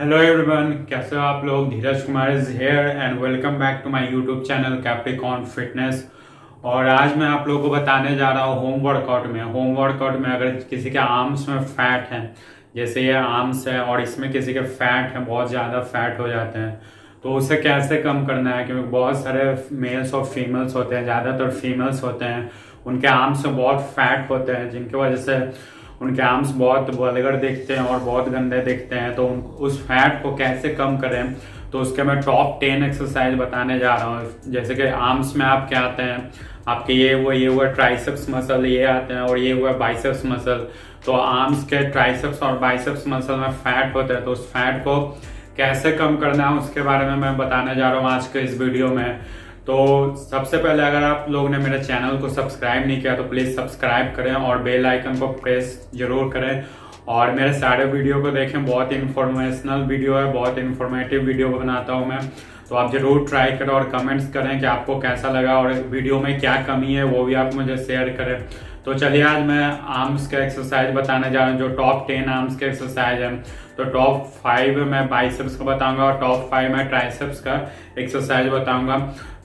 Hello everyone, कैसे हो आप लोग। Dheeraj Kumar is here and welcome back to my YouTube channel Capricorn Fitness. और आज मैं आप लोगों को बताने जा रहा हूँ होम वर्कआउट में अगर किसी के आर्म्स में फैट है, जैसे ये आर्म्स है और इसमें किसी के फैट है, बहुत ज़्यादा फैट हो जाते हैं, तो उसे कैसे कम करना है। क्योंकि बहुत सारे मेल्स और फीमेल्स होते हैं, ज़्यादातर फीमेल्स होते हैं, उनके आर्म्स में बहुत फैट होते हैं, जिनकी वजह से उनके आर्म्स बहुत वल्गर दिखते हैं और बहुत गंदे दिखते हैं। तो उस फैट को कैसे कम करें, तो उसके मैं टॉप 10 एक्सरसाइज बताने जा रहा हूँ। जैसे कि आर्म्स में आप क्या आते हैं, आपके ये हुआ ट्राइसेप्स मसल, ये आते हैं, और ये हुआ बाइसेप्स मसल। तो आर्म्स के ट्राइसेप्स और बाइसेप्स मसल में फैट होता है, तो उस फैट को कैसे कम करना है उसके बारे में मैं बताने जा रहा हूँ आज के इस वीडियो में। तो सबसे पहले अगर आप लोगों ने मेरे चैनल को सब्सक्राइब नहीं किया तो प्लीज़ सब्सक्राइब करें और बेल आइकन को प्रेस जरूर करें और मेरे सारे वीडियो को देखें। बहुत इन्फॉर्मेशनल वीडियो है, बहुत इन्फॉर्मेटिव वीडियो बनाता हूं मैं। तो आप जरूर ट्राई करें और कमेंट्स करें कि आपको कैसा लगा और वीडियो में क्या कमी है वो भी आप मुझे शेयर करें। तो चलिए आज मैं आर्म्स के एक्सरसाइज बताने जा रहा हूँ, जो टॉप 10 आर्म्स के एक्सरसाइज है। तो टॉप 5 मैं बाइसेप्स का बताऊंगा और टॉप 5 मैं ट्राइसेप्स का एक्सरसाइज बताऊंगा।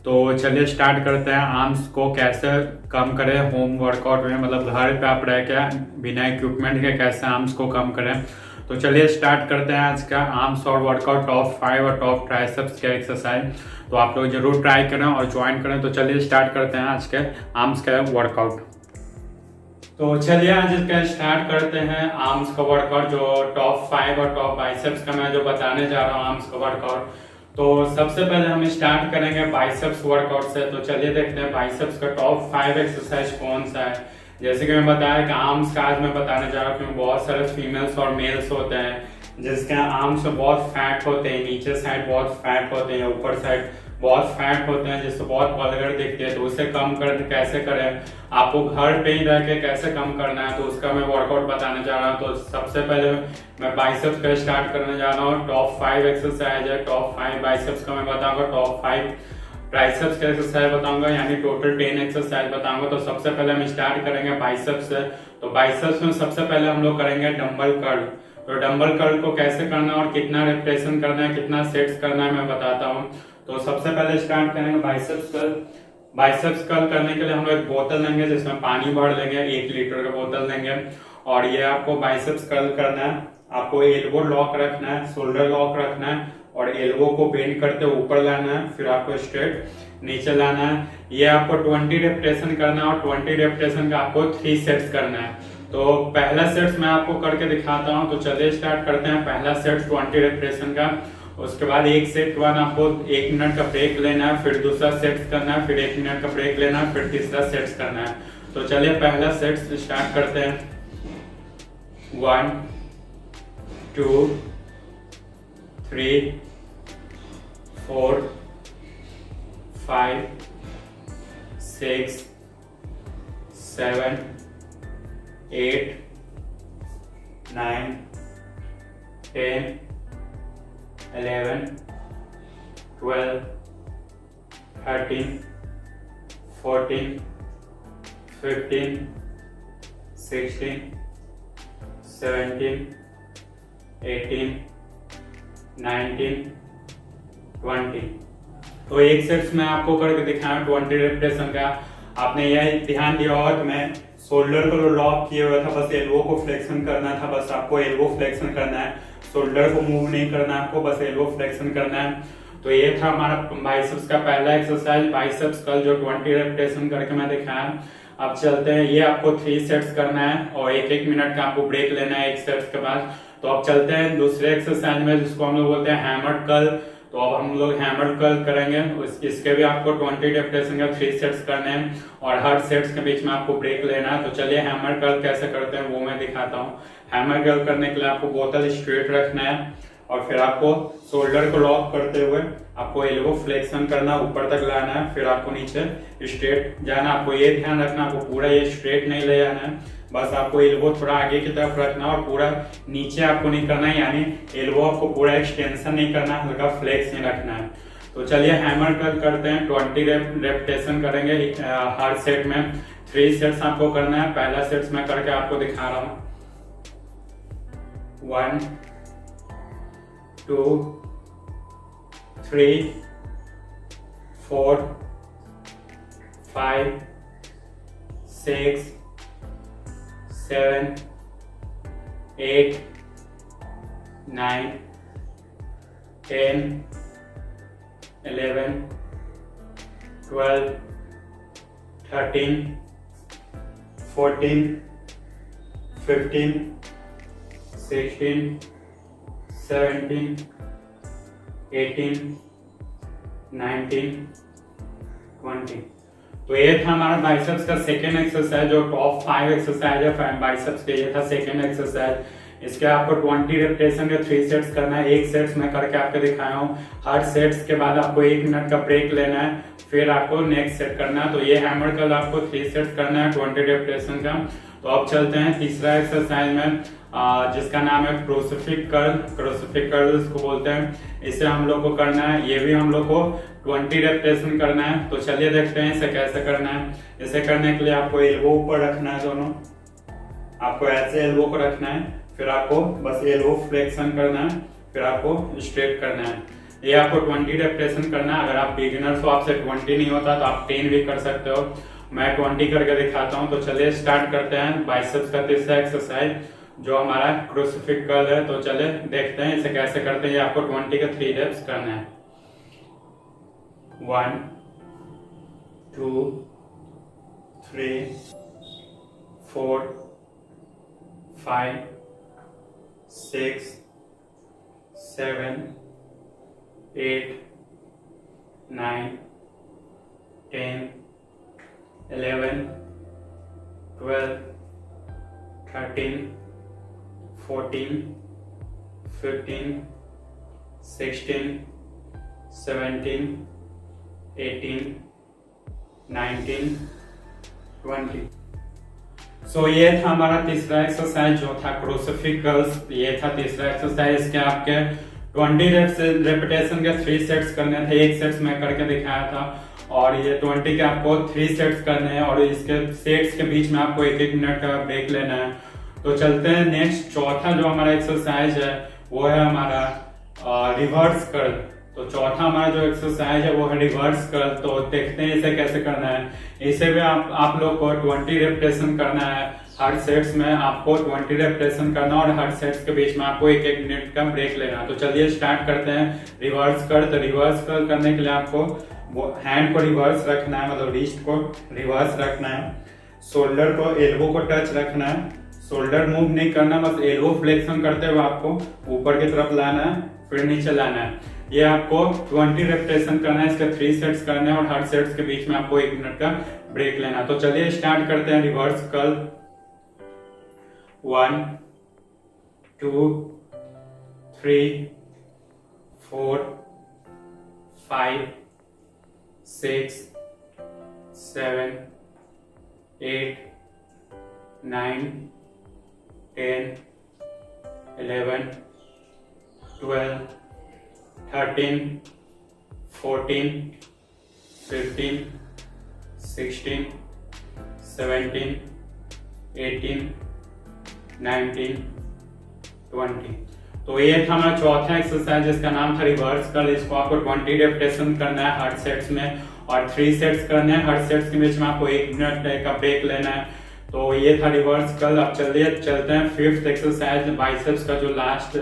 तो चलिए स्टार्ट करते हैं। आर्म्स को कैसे कम करें होम वर्कआउट में, मतलब घर पे आप रह के बिना इक्विपमेंट के कैसे आर्म्स को कम करें। तो चलिए स्टार्ट करते हैं आज का आर्म्स और वर्कआउट, टॉप 5 और टॉप ट्राइसेप्स के एक्सरसाइज। तो आप लोग जरूर ट्राई करें और ज्वाइन करें। तो चलिए स्टार्ट करते हैं आज के आर्म्स का वर्कआउट। तो चलिए आज इसका स्टार्ट करते हैं आर्म्स का वर्कआउट, जो टॉप 5 और टॉप बाइसेप्स का मैं जो बताने जा रहा हूँ आर्म्स का वर्कआउट। तो सबसे पहले हम स्टार्ट करेंगे बाइसेप्स वर्कआउट से। तो चलिए देखते हैं बाइसेप्स का टॉप 5 एक्सरसाइज कौन सा है। जैसे कि मैं बताया कि आर्म्स का आज मैं बताने जा रहा हूँ, क्योंकि बहुत सारे फीमेल्स और मेल्स होते हैं जिसके आर्म्स में बहुत फैट होते हैं, नीचे साइड बहुत फैट होते हैं, ऊपर साइड बहुत फैट होते हैं, जिससे बहुत वल्गर दिखते हैं। तो उसे कम कर कैसे करें, आपको घर पे ही रह के कैसे कम करना है, तो उसका मैं वर्कआउट बताने जा रहा हूँ। तो सबसे पहले मैं बाइसेप्स का स्टार्ट करने जा रहा हूँ। टॉप 5 एक्सरसाइज है, टॉप 5 बाइसेप्स का मैं बताऊंगा, टॉप 5 ट्राइसेप्स का एक्सरसाइज बताऊंगा, यानी टोटल 10 एक्सरसाइज बताऊंगा। तो सबसे पहले हम स्टार्ट करेंगे बाइसेप्स से। तो बाइसेप्स में सबसे पहले हम लोग करेंगे डंबल कर्ल। तो डंबल कर्ल को कैसे करना है और कितना रेपिटेशन करना है, कितना सेट्स करना है मैं बताता हूँ। तो सबसे पहले स्टार्ट करेंगे बाइसेप्स कर्ल। बाइसेप्स कर्ल करने के लिए हम लोग एक बोतल लेंगे जिसमें पानी भर लेंगे, 1 लीटर का बोतल लेंगे। और ये आपको बाइसेप्स कर्ल करना है। आपको एल्बो लॉक रखना है, शोल्डर लॉक रखना है और एल्बो को बेंड करते ऊपर लाना है, फिर आपको स्ट्रेट नीचे लाना है। ये आपको 20 रेपिटेशन करना है और 20 रेपिटेशन का आपको 3 सेट्स करना है। तो पहला सेट्स मैं आपको करके दिखाता हूँ। तो चलिए स्टार्ट करते हैं। पहला सेट 20 रेपिटेशन का, उसके बाद एक सेट के बाद आपको 1 मिनट का ब्रेक लेना है, फिर दूसरा सेट करना है, फिर 1 मिनट का ब्रेक लेना है, फिर तीसरा सेट करना है। तो चलिए पहला सेट स्टार्ट करते हैं। 1 2 3 4 5 6 7 8 9 10 11 12 13 14 15 16 17 18 19 20। तो एक सेट्स में आपको करके दिखाया 20 रेपिटेशन का। आपने यह ध्यान दिया होगा कि मैं शोल्डर को लॉक किए हुआ था, बस एल्बो को फ्लेक्शन करना था, बस आपको एल्बो फ्लेक्शन करना है, शोल्डर को मूव नहीं करना, आपको बस एल्बो फ्लेक्शन करना है। तो ये था हमारा बाइसेप्स का पहला एक्सरसाइज, बाइसेप्स कर्ल, जो 20 रेपिटेशन करके मैं दिखाया। अब चलते हैं, ये आपको 3 सेट्स करना है और 1-1 मिनट का आपको ब्रेक लेना है एक सेट्स के बाद। तो अब चलते हैं दूसरे एक्सरसाइज में, जिसको हम लोग बोलते हैं हैमर्ड कर्ल। तो अब हम लोग हैमर्ड कर्ल करेंगे। इसके भी आपको 20 रेपिटेशन का 3 सेट्स करने हैं और हर सेट्स के बीच में आपको ब्रेक लेना है। तो चलिए हैमर कर्ल कैसे करते हैं वो मैं दिखाता हूँ। हैमर कर्ल करने के लिए आपको बोतल स्ट्रेट रखना है और फिर आपको शोल्डर को लॉक करते हुए आपको एल्बो फ्लेक्शन करना, ऊपर तक लाना है, फिर आपको नीचे स्ट्रेट जाना। आपको ये ध्यान रखना, आपको पूरा ये स्ट्रेट नहीं ले जाना है, बस आपको एल्बो थोड़ा आगे की तरफ रखना और पूरा नीचे आपको नहीं करना है, यानी एल्बो आपको पूरा एक्सटेंशन नहीं करना, हल्का फ्लेक्स नहीं रखना है। तो चलिए हैमर कर्ल करते हैं। 20 रेपिटेशन करेंगे हर सेट में। 3 सेट्स आपको करना है। पहला सेट्स मैं करके आपको दिखा रहा हूँ। 1 2 3 4 5 6 7 8 9 10 11 12 13 14 15 16 17 18 19 20। तो ये था हमारा बाइसेप्स का सेकेंड एक्सरसाइज, जो टॉप 5 एक्सरसाइज है बाइसेप्स के, ये था सेकेंड एक्सरसाइज। इसके आपको 20 रेपिटेशन के 3 सेट्स करना है। 1 सेट्स में करके आपको दिखाया हूँ। हर सेट्स के बाद आपको 1 मिनट का ब्रेक लेना है, फिर आपको नेक्स्ट सेट करना है। तो ये हैमर कर्ल आपको 3 सेट्स करना है 20 रेपिटेशन का। तो अब चलते हैं तीसरा एक्सरसाइज में, जिसका नाम है क्रूसिफिक कर्ल। क्रूसिफिक कर्ल इसको बोलते हैं। इसे हम लोग को करना है, ये भी हम लोग को 20 रेपिटेशन करना है। तो चलिए देखते हैं इसे कैसे करना है। इसे करने के लिए आपको एल्बो ऊपर रखना है, दोनों आपको ऐसे एल्बो को रखना है, फिर आपको बस एल्बो फ्लेक्शन करना है, फिर आपको स्ट्रेट करना है। ये आपको 20 रेपिटेशन करना है। अगर आप बिगिनर्स हो, आपसे 20 नहीं होता तो आप 10 भी कर सकते हो। मैं 20 करके दिखाता हूँ। तो चलिए स्टार्ट करते हैं बाइसेप्स का तीसरा एक्सरसाइज, जो हमारा क्रूसिफिक कर्ल है। तो चलिए देखते हैं इसे कैसे करते हैं। ये आपको 20 का 3 रेप्स करना है। 1 2 3 4 5 6 7 8 9 10 11 12 13 14 15 16 17 18 19 20। सो ये था हमारा तीसरा एक्सरसाइज, जो था क्रूसिफिक कर्ल्स। ये था तीसरा एक्सरसाइज के आपके 20 रेपिटेशन के 3 सेट्स करने थे। 1 सेट्स में करके दिखाया था, और ये 20 के आपको 3 सेट्स करने हैं, और इसके सेट्स के बीच में आपको 1-1 मिनट का ब्रेक लेना है। तो चलते हैं नेक्स्ट, चौथा जो हमारा एक्सरसाइज है वो है हमारा रिवर्स कर्ल। तो चौथा हमारा जो एक्सरसाइज है वो है रिवर्स कर्ल। तो देखते हैं इसे कैसे करना है। इसे भी आप लोग को 20 रेपिटेशन करना है। हर सेट्स में आपको 20 रेपिटेशन करना, और हर सेट्स के बीच में आपको 1-1 मिनट का ब्रेक लेना। तो चलिए स्टार्ट करते हैं रिवर्स कर्ल। तो रिवर्स कर्ल करने के लिए आपको वो हैंड को रिवर्स रखना है, मतलब रिस्ट को रिवर्स रखना है। शोल्डर को एल्बो को टच रखना है। शोल्डर मूव नहीं करना, बस एल्बो फ्लेक्शन करते हुए आपको ऊपर की तरफ लाना है, फिर नीचे लाना है। ये आपको 20 रेपिटेशन करना है। इसके 3 सेट्स करने हैं, और हर सेट्स के बीच में आपको 1 मिनट का ब्रेक लेना। तो चलिए स्टार्ट करते हैं रिवर्स कर्ल। 1 2 3 4 5 6 7 8 9 10 11 12 13 14 15 16 17 18 19 20। तो ये था हमारा चौथा एक्सरसाइज, जिसका नाम था रिवर्स कर्ल। इसको आपको 20 रेपिटेशन करना है हर सेट्स में, और 3 सेट्स करने हैं। हर सेट्स के बीच में आपको 1 मिनट का ब्रेक लेना है। तो ये था रिवर्स कर्ल। अब चलते हैं फिफ्थ एक्सरसाइज, बाइसेप्स का जो लास्ट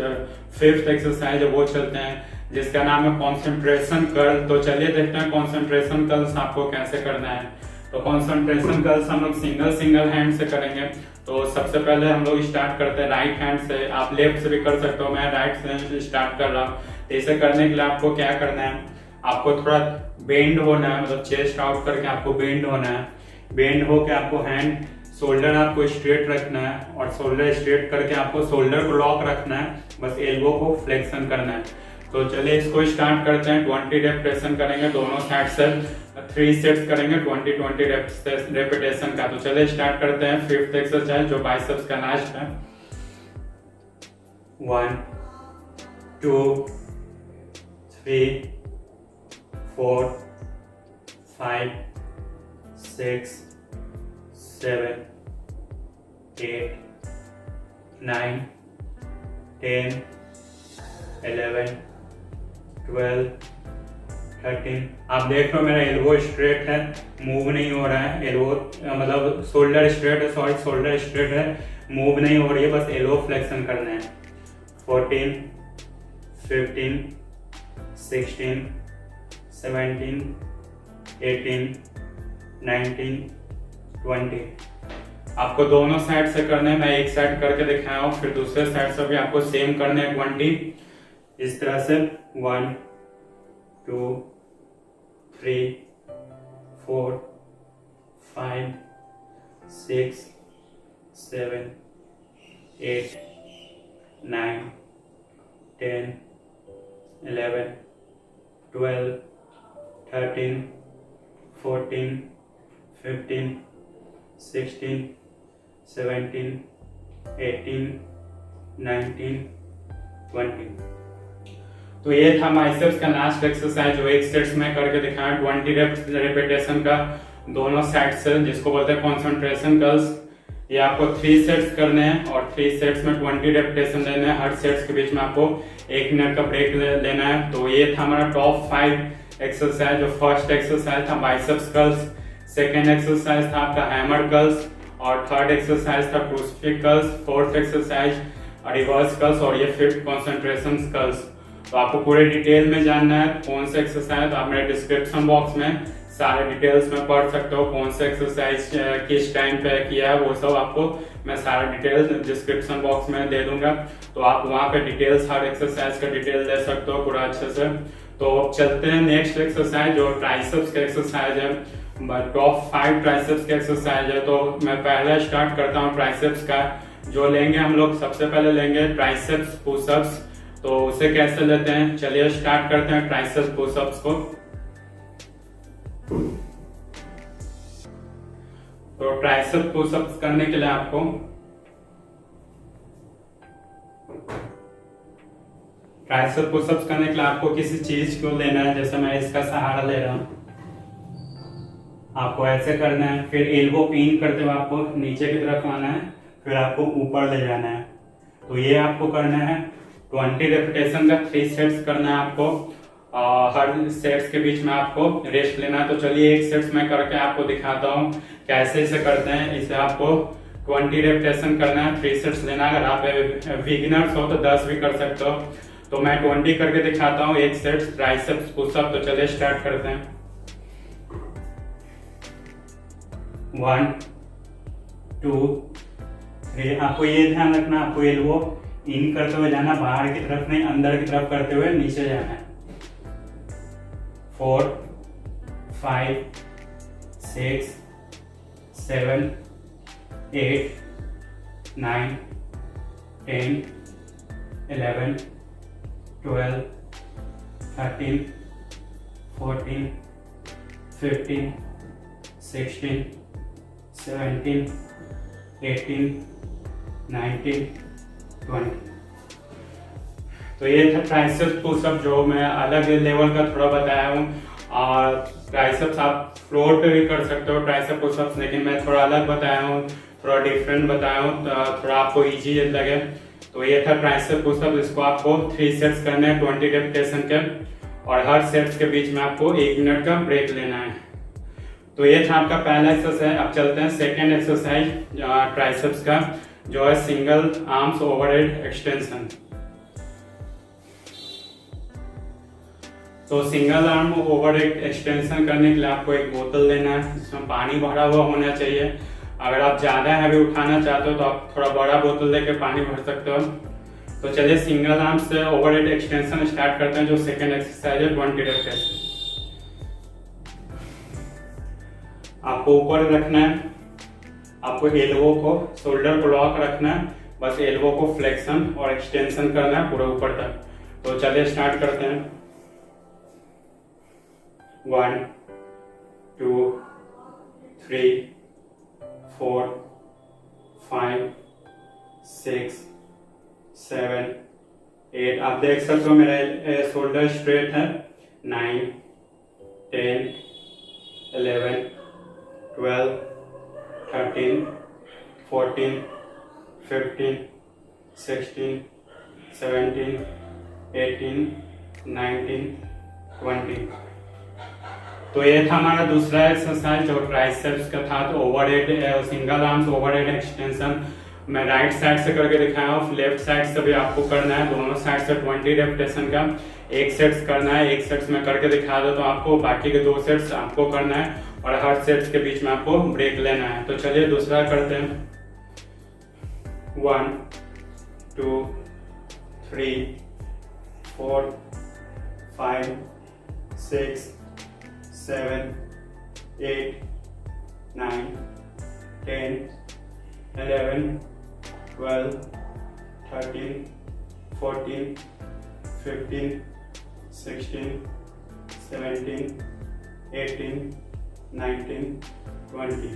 5th एक्सरसाइज है वो चलते हैं, जिसका नाम है कॉन्सेंट्रेशन कर्ल। तो चलिए देखते हैं कॉन्सेंट्रेशन कर्ल्स आपको कैसे करना है। तो कॉन्सेंट्रेशन कर्ल्स हम लोग सिंगल हैंड से करेंगे। तो सबसे पहले हम लोग स्टार्ट करते हैं राइट हैंड से। आप लेफ्ट से भी कर सकते हो, मैं राइट से स्टार्ट कर रहा हूँ। तो इसे करने के लिए आपको क्या करना है, आपको थोड़ा बेंड होना है, मतलब चेस्ट आउट करके आपको बेंड होना है। बेंड होके आपको हैंड शोल्डर आपको स्ट्रेट रखना है, और शोल्डर स्ट्रेट करके आपको शोल्डर को लॉक रखना है, बस एल्बो को फ्लेक्शन करना है। तो चलिए इसको स्टार्ट करते हैं। 20 रेपिटेशन करेंगे दोनों साइड से, 3 सेट्स करेंगे 20 रेपिटेशन का। तो चलिए स्टार्ट करते हैं 5th एक्सरसाइज, जो बाइसेप्स का लास्ट है। 1 2 3 4 5 6 7 8 9 10 11, 12, 13। आप देख लो मेरा एल्बो स्ट्रेट है, मूव नहीं हो रहा है। एल्बो मतलब शोल्डर स्ट्रेट है, सॉरी शोल्डर स्ट्रेट है, मूव नहीं हो रही है, बस एल्बो फ्लेक्शन करना है। 14, 15, 16, 17, 18, 19, 20। आपको दोनों साइड से करने हैं, मैं एक साइड करके दिखाया हूँ, फिर दूसरे साइड से भी आपको सेम करने हैं 20। इस तरह से 1, 2, 3, 4, 5, 6, 7, 8, 9, 10, 11, 12, 13, 14, 15, 16, 17, 18, 19, 20। तो ये था बाइसेप्स का लास्ट एक्सरसाइज जो एक सेट्स में करके दिखाया 20 रेपिटेशन का दोनों साइड से, जिसको बोलते हैं कंसंट्रेशन कर्ल्स। ये आपको 3 सेट्स करने हैं और 3 सेट्स में 20 रेपिटेशन लेने हैं। हर सेट्स के बीच में आपको 1 मिनट का ब्रेक लेना है। तो ये था हमारा टॉप 5 एक्सरसाइज। जो फर्स्ट एक्सरसाइज था बाइसेप्स कर्ल्स, सेकेंड एक्सरसाइज था आपका हैमर कर्ल्स, और थर्ड एक्सरसाइज था crucifix curls, fourth exercise reverse curls, और ये फिफ्थ कंसंट्रेशन कर्ल्स। तो आपको पूरे डिटेल में जानना है कौन सा एक्सरसाइज, तो आप मेरे डिस्क्रिप्शन बॉक्स में सारे डिटेल्स में पढ़ सकते हो। कौन सा एक्सरसाइज किस टाइम पे किया है वो सब आपको मैं सारा डिटेल्स डिस्क्रिप्शन बॉक्स में दे दूंगा। तो आप वहाँ पे डिटेल्स हर एक्सरसाइज का डिटेल दे सकते हो पूरा अच्छे से। तो चलते हैं नेक्स्ट एक्सरसाइज जो ट्राइसेप्स का एक्सरसाइज है। टॉप 5 ट्राइसेप्स का एक्सरसाइज है। तो मैं पहले स्टार्ट करता हूँ ट्राइसेप्स का। जो लेंगे हम लोग सबसे पहले लेंगे ट्राइसेप्स पुशअप्स। तो उसे कैसे लेते हैं, चलिए स्टार्ट करते हैं ट्राइसेप्स पुशअप्स को। तो ट्राइसेप्स पुशअप्स करने के लिए आपको ट्राइसेप्स पुशअप्स करने के लिए आपको किसी चीज को लेना है। जैसे मैं इसका सहारा ले रहा हूं, आपको ऐसे करना है, फिर एल्बो पिन करते हुए आपको नीचे की तरफ आना है, फिर आपको ऊपर ले जाना है। तो ये आपको करना है 20 रेपिटेशन का 3 सेट्स करना है आपको। हर सेट्स के बीच में आपको रेस्ट लेना है। तो चलिए एक सेट्स में करके आपको दिखाता हूँ कैसे इसे करते हैं। इसे आपको 20 रेपिटेशन करना है, 3 सेट्स लेना है। अगर आप बिगिनर्स हो तो 10 भी कर सकते हो। तो मैं 20 करके दिखाता हूँ एक सेट ट्राइसेप्स पुशअप। तो चलिए स्टार्ट करते हैं। 1, 2, 3। आपको ये ध्यान रखना, आपको एल्बो इन करते हुए जाना, बाहर की तरफ नहीं अंदर की तरफ करते हुए नीचे जाना है। 4, 5, 6, 7, 8, 9, 10, 11, 12, 13, 14, 15, 16, 17, 18, 19, 20। तो ये था ट्राइसेप्स पुशअप जो मैं अलग लेवल का थोड़ा बताया हूँ। और ट्राइसेप्स आप फ्लोर पे भी कर सकते हो ट्राइसेप पुशअप्स, लेकिन मैं थोड़ा अलग बताया हूँ, थोड़ा डिफरेंट बताया हूँ, थोड़ा आपको इजी लगे। तो ये था ट्राइसेप पुशअप। इसको आपको 3 सेट्स करने हैं 20 रेपिटेशन के, और हर सेट्स के बीच में आपको 1 मिनट का ब्रेक लेना है। तो ये था आपका पहला एक्सरसाइज। अब चलते हैं सेकेंड एक्सरसाइज ट्राइसेप्स का, जो है सिंगल आर्म्स ओवरहेड एक्सटेंशन। तो सिंगल आर्म ओवरहेड एक्सटेंशन करने के लिए आपको एक बोतल लेना है, जिसमें पानी भरा हुआ होना चाहिए। अगर आप ज्यादा हैवी उठाना चाहते हो तो आप थोड़ा बड़ा बोतल लेके पानी भर सकते हो। तो चलिए सिंगल आर्म से ओवरहेड एक्सटेंशन स्टार्ट करते हैं, जो सेकेंड एक्सरसाइज है 20 रेपिटेशन। आपको ऊपर रखना है, आपको एल्बो को शोल्डर को लॉक रखना है, बस एल्बो को फ्लेक्शन और एक्सटेंशन करना है पूरे ऊपर तक। तो चलिए स्टार्ट करते हैं। 1, 2, 3, 4, 5, 6, 7, 8। आप देख सकते हो मेरा शोल्डर स्ट्रेट है। 9, 10, 11, 12, 13, 14, 15, 16, 17, 18, 19, 20। तो ये था हमारा दूसरा एक्सरसाइज जो ट्राइसेप्स का था। तो overhead single arms overhead extension मैं राइट साइड से करके दिखाया हूँ, लेफ्ट साइड से भी आपको करना है। दोनों साइड से 20 रेपिटेशन का एक सेट्स करना है। एक सेट्स में करके दिखा दो तो आपको, बाकी के 2 सेट्स आपको करना है और हर सेट्स के बीच में आपको ब्रेक लेना है। तो चलिए दूसरा करते हैं। 1, 2, 3, 4, 5, 6, 7, 8, 9, 10, 11, 12, 13, 14, 15, 16, 17, 18, 19, 20।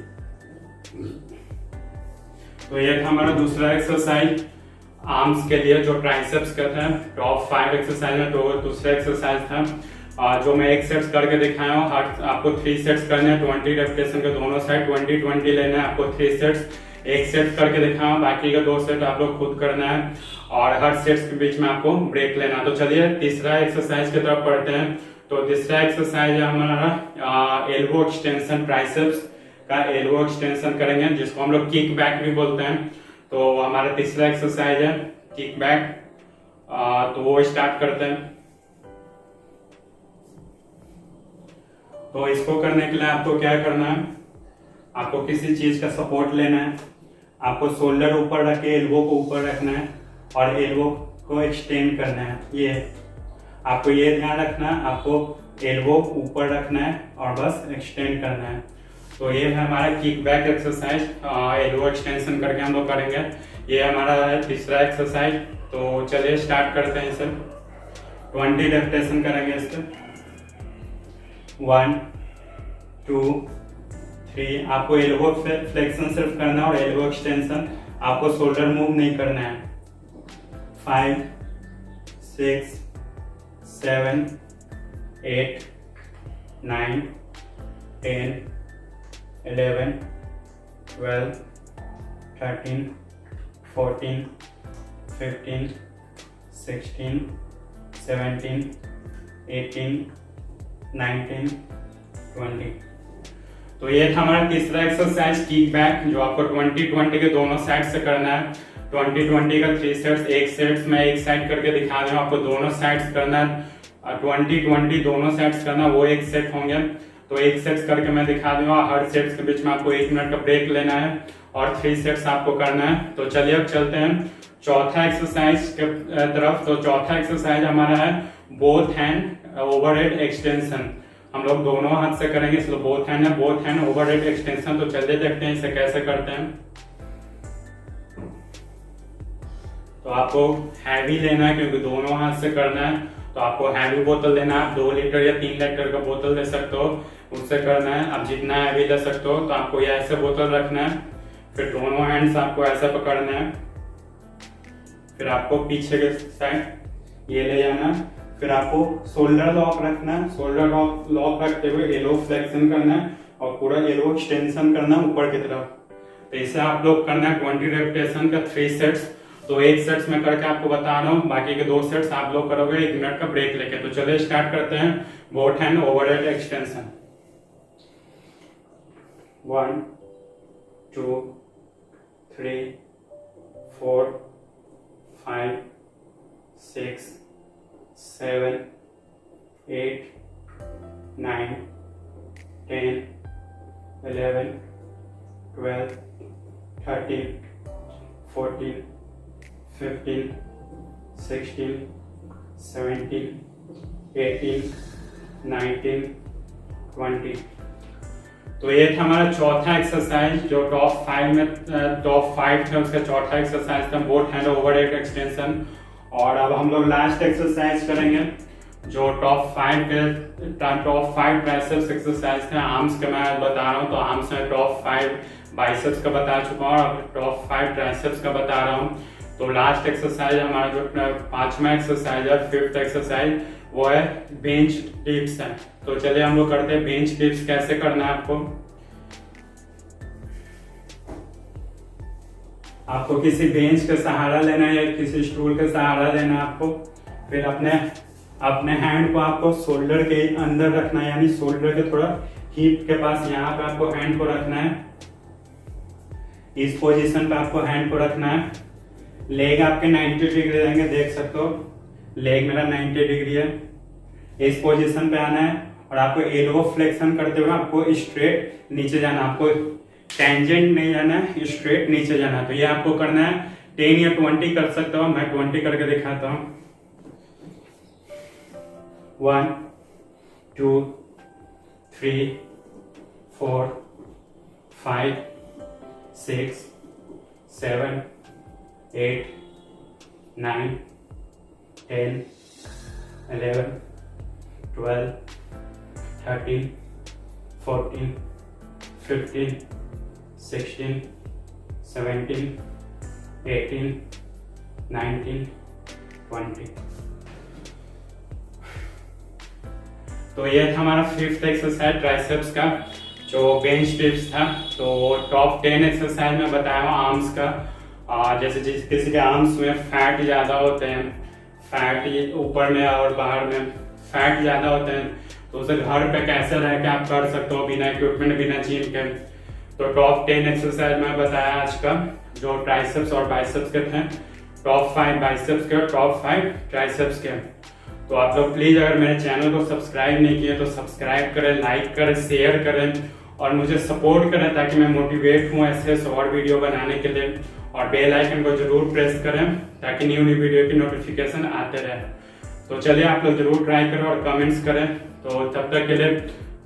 तो ये था हमारा दूसरा एक्सरसाइज आर्म्स के लिए जो ट्राइसेप्स का था। टॉप 5 एक्सरसाइज में तो दूसरा एक्सरसाइज था जो मैं एक सेट्स करके दिखाया हूँ। आपको 3 सेट्स करने हैं, 20 रेपिटेशन के दोनों साइड 20-20 लेना है आपको। 3 सेट्स एक सेट करके दिखाया हूँ, बाकी का 2 सेट आप लोग खुद करना है और हर सेट्स के बीच में आपको ब्रेक लेना है। तो चलिए तीसरा एक्सरसाइज की तरफ पढ़ते हैं। तो तीसरा एक्सरसाइज है हमारा एल्बो एक्सटेंशन, ट्राइसेप्स का एल्बो एक्सटेंशन करेंगे जिसको हम लोग किक बैक भी बोलते हैं। तो हमारा तीसरा एक्सरसाइज है किक बैक। तो वो स्टार्ट करते हैं। तो इसको करने के लिए आपको क्या करना है, आपको किसी चीज का सपोर्ट लेना है। आपको शोल्डर ऊपर रख के एल्बो को ऊपर रखना है और एल्बो को एक्सटेंड करना है। ये आपको ये ध्यान रखना है, आपको एल्बो ऊपर रखना है और बस एक्सटेंड करना है। तो ये है हमारा kick back exercise, elbow extension करके हम लोग करेंगे। ये हमारा है तीसरा एक्सरसाइज। तो चलिए स्टार्ट करते हैं इसे। 20 रेपिटेशन करेंगे इसके। 1, 2, 3। आपको एल्बो फ्लेक्शन सिर्फ करना है और एल्बो एक्सटेंशन, आपको शोल्डर मूव नहीं करना है। 5, 6, 7, 8, 9, 10, 11, 12, 13, 14, 15, 16, 17, 18, 19, 20। तो ये था हमारा तीसरा एक्सरसाइज किक बैक जो आपको 20-20 के दोनों साइड से करना है। 20-20 का 3 सेट्स, एक सेट्स में एक साइड करके दिखा रहा हूँ, आपको दोनों साइड्स करना है। 20-20 दोनों साइड्स करना, वो एक सेट होंगे। तो एक सेट्स करके मैं दिखा दूंगा, हर सेट्स के बीच में आपको 1 मिनट का ब्रेक लेना है और 3 सेट्स आपको करना है। तो चलिए अब चलते हैं चौथा एक्सरसाइज के तरफ। तो चौथा एक्सरसाइज हमारा है बोथ हैंड ओवरहेड एक्सटेंशन। हम लोग दोनों हाथ से करेंगे, इसलिए बोथ हैंड है, बोथ हैंड ओवरहेड एक्सटेंशन। तो चलिए देखते हैं इसे कैसे करते हैं। तो आपको हैवी लेना है क्योंकि दोनों हाथ से करना है। तो आपको हैवी बोतल लेना है, 2 लीटर या 3 लीटर का बोतल ले सकते हो, उससे करना है। आप जितना हैवी ले सकते हो तो आपको ये ऐसे बोतल रखना है, फिर दोनों हैंड्स आपको ऐसा पकड़ना है, फिर आपको पीछे के साइड ये ले जाना है, फिर आपको शोल्डर लॉक रखना है। शोल्डर लॉक रखते हुए एल्बो फ्लेक्शन करना है और पूरा एल्बो एक्सटेंशन करना है ऊपर की तरफ। तो इसे आप लोग करना है 20 रेपिटेशन का 3 सेट्स। तो एक सेट्स में करके आपको बता रहा हूँ, बाकी के 2 सेट्स आप लोग करोगे 1 मिनट का ब्रेक लेके। तो चलिए स्टार्ट करते हैं बोथ हैंड ओवरहेड एक्सटेंशन। 1, 2, 3, 4, 5, 6, 7, 8, 9, 10, 11, 12, 13, 14, 15, 16, 17, 18, 19, 20। तो ये था हमारा चौथा एक्सरसाइज जो टॉप 5 था, उसका चौथा एक्सरसाइज था बोथ हैंड ओवरहेड एक्सटेंशन। और अब हम लोग लास्ट एक्सरसाइज करेंगे जो टॉप 5 ट्राइसेप्स एक्सरसाइज थे। आर्म्स का मैं बता रहा हूँ, तो आर्म्स में टॉप 5 बाइसेप्स का बता चुका हूँ और अब टॉप 5 ट्राइसेप्स का बता रहा हूँ। तो लास्ट एक्सरसाइज हमारा जो 5वां एक्सरसाइज है, 5th एक्सरसाइज, वो है बेंच डिप्स है। तो चलिए हम लोग करते हैं बेंच डिप्स। कैसे करना है आपको किसी बेंच का सहारा लेना है या किसी स्टूल का सहारा लेना है आपको। फिर अपने हैंड को आपको शोल्डर के अंदर रखना है, यानी शोल्डर के थोड़ा हिप के पास यहाँ पे आपको हैंड को रखना है। इस पोजीशन पे आपको हैंड को रखना है। लेग आपके 90 डिग्री रहेंगे, देख सकते हो लेग मेरा 90 डिग्री है। इस पोजीशन पे आना है और आपको एल्बो फ्लेक्शन करते हुए आपको स्ट्रेट नीचे जाना, आपको टेंजेंट नहीं जाना है, स्ट्रेट नीचे जाना है। तो ये आपको करना है 10 या 20 कर सकता हूँ, मैं 20 करके दिखाता हूँ। 1 2 3 4 5 6 7 8 9 10 11 12 13 14 15 16 17 18 19 20। तो ये था हमारा 5th एक्सरसाइज ट्राइसेप्स का जो बेंच टिप्स था। तो टॉप 10 एक्सरसाइज में बताया हूँ आर्म्स का। जैसे किसी के आर्म्स में फैट ज़्यादा होते हैं, फैट ऊपर में और बाहर में फैट ज़्यादा होते हैं, तो उसे घर पे कैसे रह के आप कर सकते हो बिना इक्विपमेंट बिना जिम के। तो टॉप 10 एक्सरसाइज में बताया आज का, जो ट्राइसेप्स और बाइसेप्स के थे। टॉप 5 बाइसेप्स के, टॉप 5 ट्राइसेप्स के। तो आप लोग प्लीज अगर मेरे चैनल को सब्सक्राइब नहीं किए तो सब्सक्राइब करें, लाइक करें, शेयर करें और मुझे सपोर्ट करें ताकि मैं मोटिवेट हूँ ऐसे शॉर्ट वीडियो बनाने के लिए। और बेल आइकन को जरूर प्रेस करें ताकि न्यू वीडियो की नोटिफिकेशन आते रहे। तो चलिए आप लोग जरूर ट्राई करें और कमेंट्स करें। तो तब तक के लिए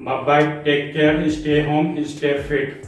bye bye, take care, stay home, stay fit.